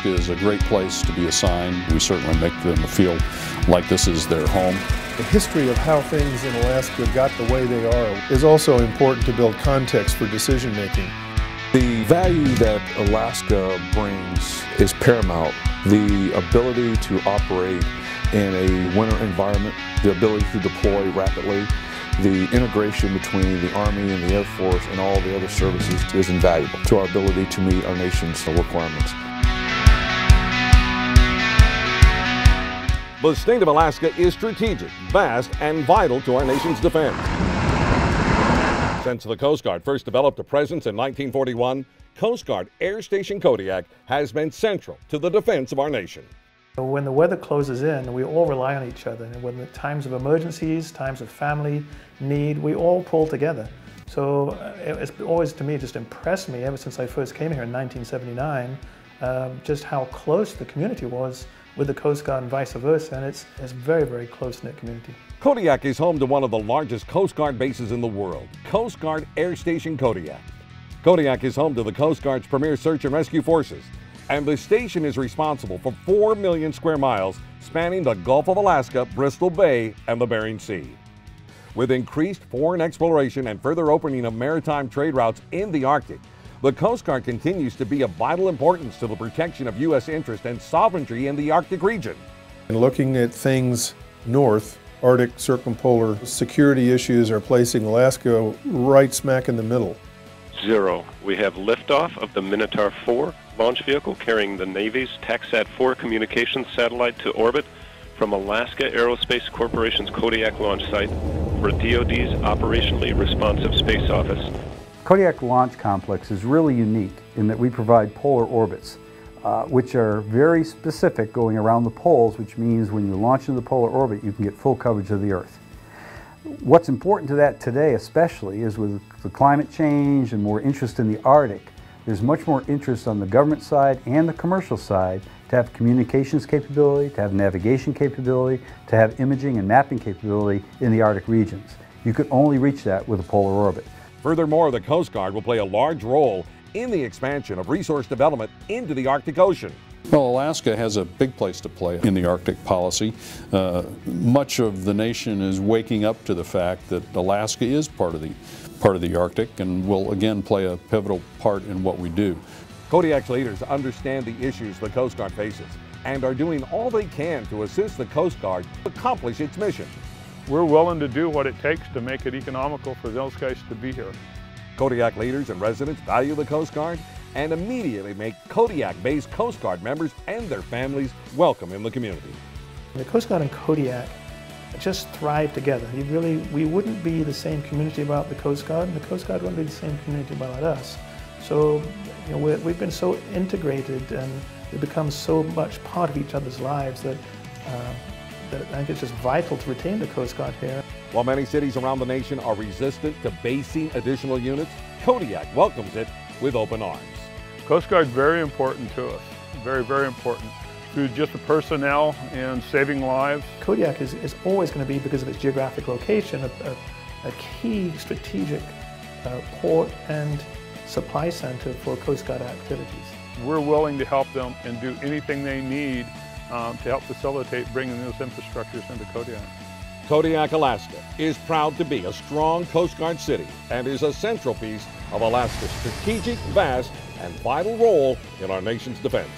Alaska is a great place to be assigned. We certainly make them feel like this is their home. The history of how things in Alaska got the way they are is also important to build context for decision making. The value that Alaska brings is paramount. The ability to operate in a winter environment, the ability to deploy rapidly, the integration between the Army and the Air Force and all the other services is invaluable to our ability to meet our nation's requirements. The state of Alaska is strategic, vast, and vital to our nation's defense. Since the Coast Guard first developed a presence in 1941, Coast Guard Air Station Kodiak has been central to the defense of our nation. When the weather closes in, we all rely on each other. And when the times of emergencies, times of family need, we all pull together. So it's always, to me, just impressed me ever since I first came here in 1979, just how close the community was with the Coast Guard and vice versa. And it's a very, very close-knit community. Kodiak is home to one of the largest Coast Guard bases in the world, Coast Guard Air Station Kodiak. Kodiak is home to the Coast Guard's premier search and rescue forces, and the station is responsible for 4 million square miles spanning the Gulf of Alaska, Bristol Bay, and the Bering Sea. With increased foreign exploration and further opening of maritime trade routes in the Arctic, the Coast Guard continues to be of vital importance to the protection of U.S. interest and sovereignty in the Arctic region. And looking at things north, Arctic circumpolar security issues are placing Alaska right smack in the middle. 0. We have liftoff of the Minotaur 4 launch vehicle carrying the Navy's TACSAT-4 communications satellite to orbit from Alaska Aerospace Corporation's Kodiak launch site for DoD's Operationally Responsive Space Office. Kodiak Launch Complex is really unique in that we provide polar orbits, which are very specific, going around the poles, which means when you launch into the polar orbit, you can get full coverage of the Earth. What's important to that today especially is with the climate change and more interest in the Arctic, there's much more interest on the government side and the commercial side to have communications capability, to have navigation capability, to have imaging and mapping capability in the Arctic regions. You could only reach that with a polar orbit. Furthermore, the Coast Guard will play a large role in the expansion of resource development into the Arctic Ocean. Well, Alaska has a big place to play in the Arctic policy. Much of the nation is waking up to the fact that Alaska is part of the Arctic and will again play a pivotal part in what we do. Kodiak's leaders understand the issues the Coast Guard faces and are doing all they can to assist the Coast Guard to accomplish its mission. We're willing to do what it takes to make it economical for those guys to be here. Kodiak leaders and residents value the Coast Guard and immediately make Kodiak-based Coast Guard members and their families welcome in the community. The Coast Guard and Kodiak just thrive together. We wouldn't be the same community without the Coast Guard, and the Coast Guard wouldn't be the same community without us. So we've been so integrated and we've become so much part of each other's lives that I think it's just vital to retain the Coast Guard here. While many cities around the nation are resistant to basing additional units, Kodiak welcomes it with open arms. Coast Guard is very important to us, very, very important, through just the personnel and saving lives. Kodiak is always going to be, because of its geographic location, a key strategic port and supply center for Coast Guard activities. We're willing to help them and do anything they need to help facilitate bringing those infrastructures into Kodiak. Kodiak, Alaska is proud to be a strong Coast Guard city and is a central piece of Alaska's strategic, vast, and vital role in our nation's defense.